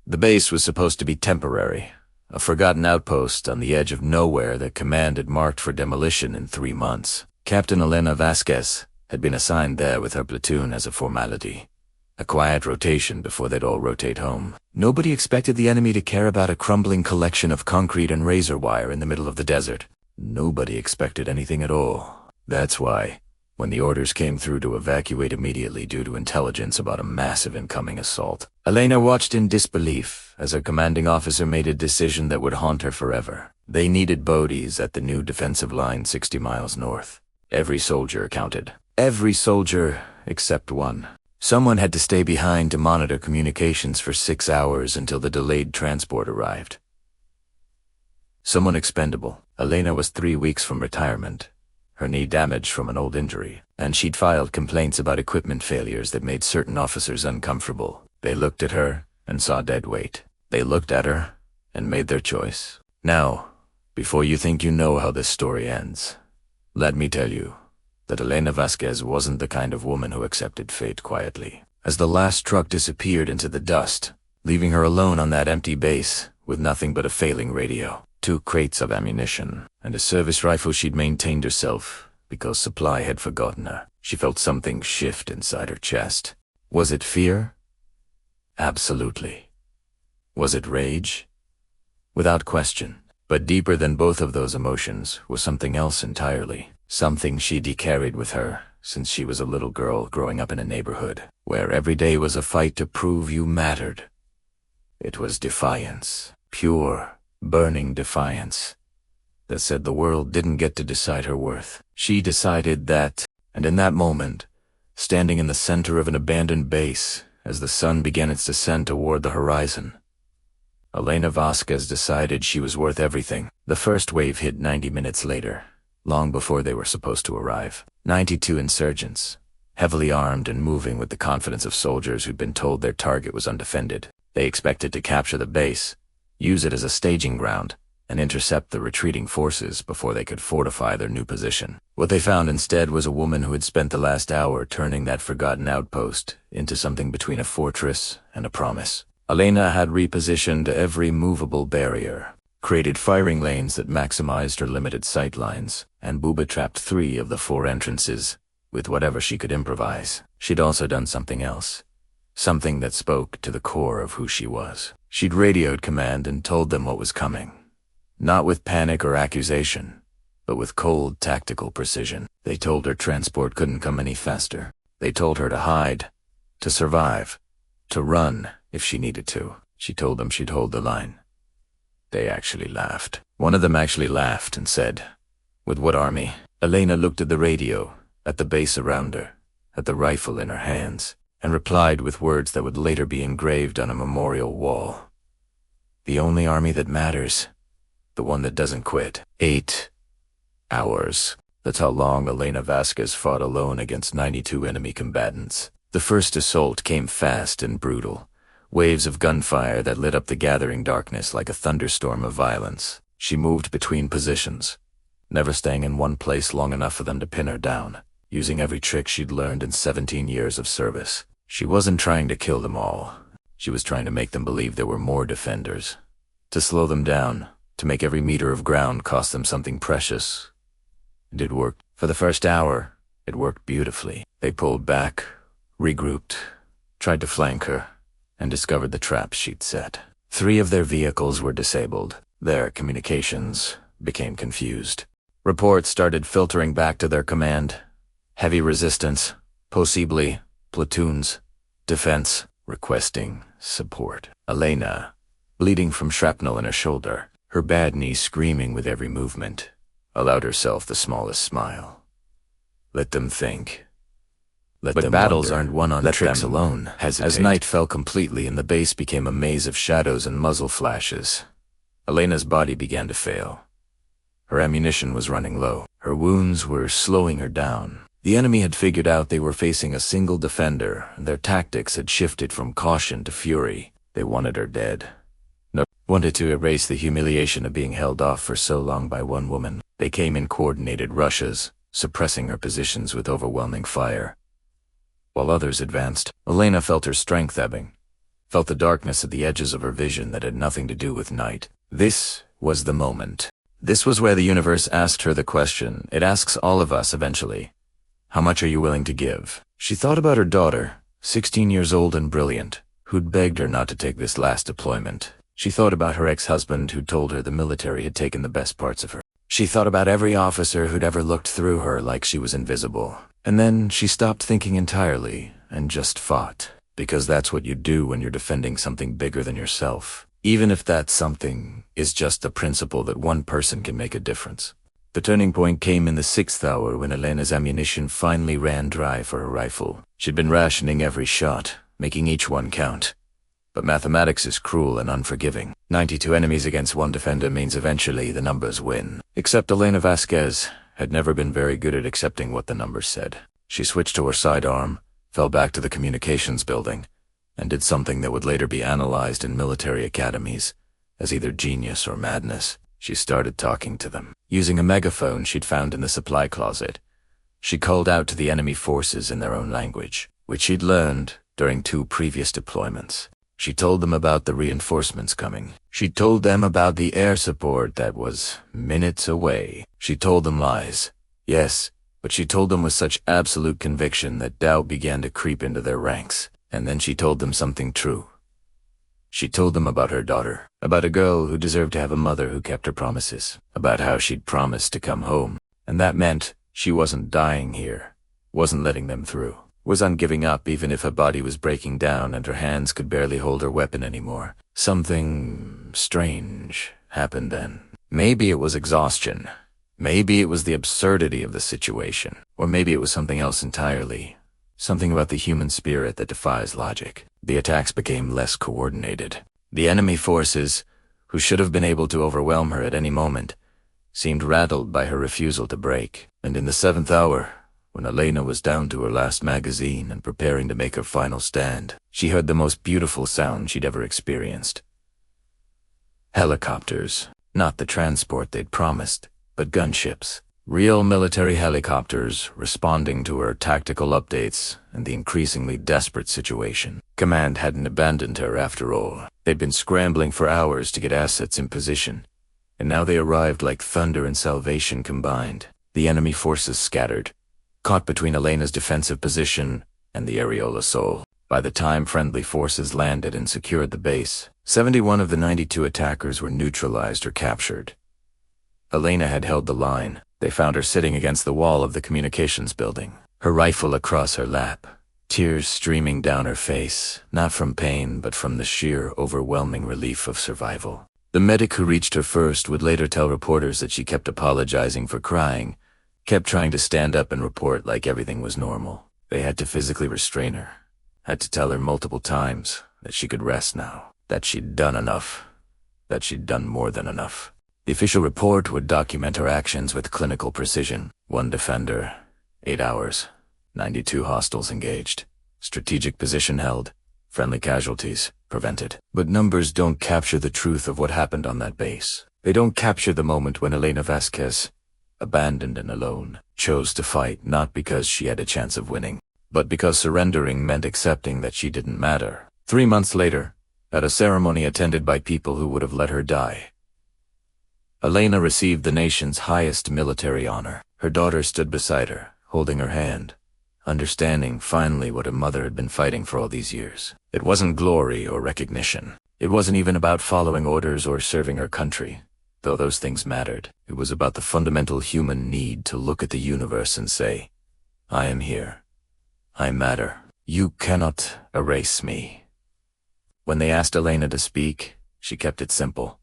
The base was supposed to be temporary, a forgotten outpost on the edge of nowhere that Command had marked for demolition in 3 months. Captain Elena Vasquez had been assigned there with her platoon as a formality. A quiet rotation before they'd all rotate home. Nobody expected the enemy to care about a crumbling collection of concrete and razor wire in the middle of the desert. Nobody expected anything at all. That's why, when the orders came through to evacuate immediately due to intelligence about a massive incoming assault, Elena watched in disbelief as her commanding officer made a decision that would haunt her forever. They needed Bodhies at the new defensive line 60 miles north. Every soldier counted. Every soldier except one. Someone had to stay behind to monitor communications for 6 hours until the delayed transport arrived. Someone expendable. Elena was 3 weeks from retirement, her knee damaged from an old injury, and she'd filed complaints about equipment failures that made certain officers uncomfortable. They looked at her and saw dead weight. They looked at her and made their choice. Now, before you think you know how this story ends, let me tell you that Elena Vasquez wasn't the kind of woman who accepted fate quietly. As the last truck disappeared into the dust, leaving her alone on that empty base with nothing but a failing radio, 2 crates of ammunition, and a service rifle she'd maintained herself because supply had forgotten her, she felt something shift inside her chest. Was it fear? Absolutely. Was it rage? Without question. But deeper than both of those emotions was something else entirely. Something she'd carried with her since she was a little girl growing up in a neighborhood where every day was a fight to prove you mattered. It was defiance. Pure, burning defiance that said the world didn't get to decide her worth. She decided that, and in that moment, standing in the center of an abandoned base as the sun began its descent toward the horizon, Elena Vasquez decided she was worth everything. The first wave hit 90 minutes later, long before they were supposed to arrive. 92 insurgents, heavily armed and moving with the confidence of soldiers who'd been told their target was undefended. They expected to capture the base, use it as a staging ground, and intercept the retreating forces before they could fortify their new position. What they found instead was a woman who had spent the last hour turning that forgotten outpost into something between a fortress and a promise. Elena had repositioned every movable barrier, created firing lanes that maximized her limited sight lines, and booby-trapped 3 of the 4 entrances with whatever she could improvise. She'd also done something else, something that spoke to the core of who she was. She'd radioed command and told them what was coming, not with panic or accusation, but with cold tactical precision. They told her transport couldn't come any faster. They told her to hide, to survive, to run if she needed to. She told them she'd hold the line. They actually laughed. One of them actually laughed and said, "With what army?" Elena looked at the radio, at the base around her, at the rifle in her hands, and replied with words that would later be engraved on a memorial wall. "The only army that matters. The one that doesn't quit." 8 hours. That's how long Elena Vasquez fought alone against 92 enemy combatants. The first assault came fast and brutal. Waves of gunfire that lit up the gathering darkness like a thunderstorm of violence. She moved between positions, never staying in one place long enough for them to pin her down, using every trick she'd learned in 17 years of service. She wasn't trying to kill them all. She was trying to make them believe there were more defenders. To slow them down, to make every meter of ground cost them something precious. And it worked. For the first hour, it worked beautifully. They pulled back, regrouped, tried to flank her, and discovered the traps she'd set. 3 of their vehicles were disabled. Their communications became confused. Reports started filtering back to their command. Heavy resistance, possibly platoons, defense, requesting support. Elena, bleeding from shrapnel in her shoulder, her bad knee screaming with every movement, allowed herself the smallest smile. Let them think. But battles aren't won on tricks alone. As night fell completely and the base became a maze of shadows and muzzle flashes, Elena's body began to fail. Her ammunition was running low. Her wounds were slowing her down. The enemy had figured out they were facing a single defender, and their tactics had shifted from caution to fury. They wanted her dead. No, wanted to erase the humiliation of being held off for so long by one woman. They came in coordinated rushes, suppressing her positions with overwhelming fire. While others advanced, Elena felt her strength ebbing, felt the darkness at the edges of her vision that had nothing to do with night. This was the moment. This was where the universe asked her the question it asks all of us eventually. How much are you willing to give? She thought about her daughter, 16 years old and brilliant, who'd begged her not to take this last deployment. She thought about her ex-husband who'd told her the military had taken the best parts of her. She thought about every officer who'd ever looked through her like she was invisible. And then she stopped thinking entirely and just fought. Because that's what you do when you're defending something bigger than yourself. Even if that something is just the principle that one person can make a difference. The turning point came in the 6th hour when Elena's ammunition finally ran dry for her rifle. She'd been rationing every shot, making each one count. But mathematics is cruel and unforgiving. 92 enemies against one defender means eventually the numbers win. Except Elena Vasquez had never been very good at accepting what the numbers said. She switched to her sidearm, fell back to the communications building, and did something that would later be analyzed in military academies as either genius or madness. She started talking to them. Using a megaphone she'd found in the supply closet, she called out to the enemy forces in their own language, which she'd learned during 2 previous deployments. She told them about the reinforcements coming. She told them about the air support that was minutes away. She told them lies. Yes, but she told them with such absolute conviction that doubt began to creep into their ranks. And then she told them something true. She told them about her daughter, about a girl who deserved to have a mother who kept her promises, about how she'd promised to come home. And that meant she wasn't dying here, wasn't letting them through, wasn't giving up even if her body was breaking down and her hands could barely hold her weapon anymore. Something strange happened then. Maybe it was exhaustion. Maybe it was the absurdity of the situation. Or maybe it was something else entirely. Something about the human spirit that defies logic. The attacks became less coordinated. The enemy forces, who should have been able to overwhelm her at any moment, seemed rattled by her refusal to break. And in the 7th hour, when Elena was down to her last magazine and preparing to make her final stand, she heard the most beautiful sound she'd ever experienced. Helicopters. Not the transport they'd promised, but gunships. Real military helicopters responding to her tactical updates and the increasingly desperate situation. Command hadn't abandoned her after all. They'd been scrambling for hours to get assets in position, and now they arrived like thunder and salvation combined. The enemy forces scattered, caught between Elena's defensive position and the aerial assault. By the time friendly forces landed and secured the base, 71 of the 92 attackers were neutralized or captured. Elena had held the line. They found her sitting against the wall of the communications building, her rifle across her lap, tears streaming down her face, not from pain but from the sheer, overwhelming relief of survival. The medic who reached her first would later tell reporters that she kept apologizing for crying, kept trying to stand up and report like everything was normal. They had to physically restrain her, had to tell her multiple times that she could rest now, that she'd done enough, that she'd done more than enough. The official report would document her actions with clinical precision. 1 defender, 8 hours, 92 hostiles engaged, strategic position held, friendly casualties prevented. But numbers don't capture the truth of what happened on that base. They don't capture the moment when Elena Vasquez, abandoned and alone, chose to fight not because she had a chance of winning, but because surrendering meant accepting that she didn't matter. 3 months later, at a ceremony attended by people who would have let her die, Elena received the nation's highest military honor. Her daughter stood beside her, holding her hand, understanding finally what her mother had been fighting for all these years. It wasn't glory or recognition. It wasn't even about following orders or serving her country, though those things mattered. It was about the fundamental human need to look at the universe and say, I am here. I matter. You cannot erase me. When they asked Elena to speak, she kept it simple.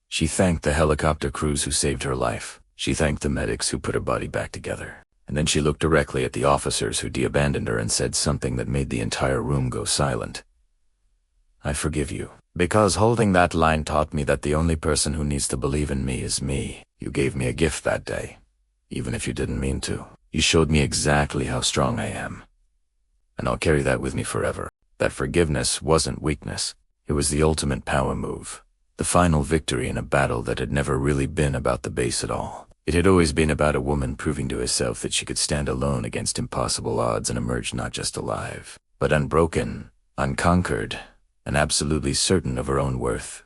She thanked the helicopter crews who saved her life. She thanked the medics who put her body back together. And then she looked directly at the officers who de-abandoned her and said something that made the entire room go silent. I forgive you. Because holding that line taught me that the only person who needs to believe in me is me. You gave me a gift that day, even if you didn't mean to. You showed me exactly how strong I am. And I'll carry that with me forever. That forgiveness wasn't weakness. It was the ultimate power move. The final victory in a battle that had never really been about the base at all. It had always been about a woman proving to herself that she could stand alone against impossible odds and emerge not just alive, but unbroken, unconquered, and absolutely certain of her own worth.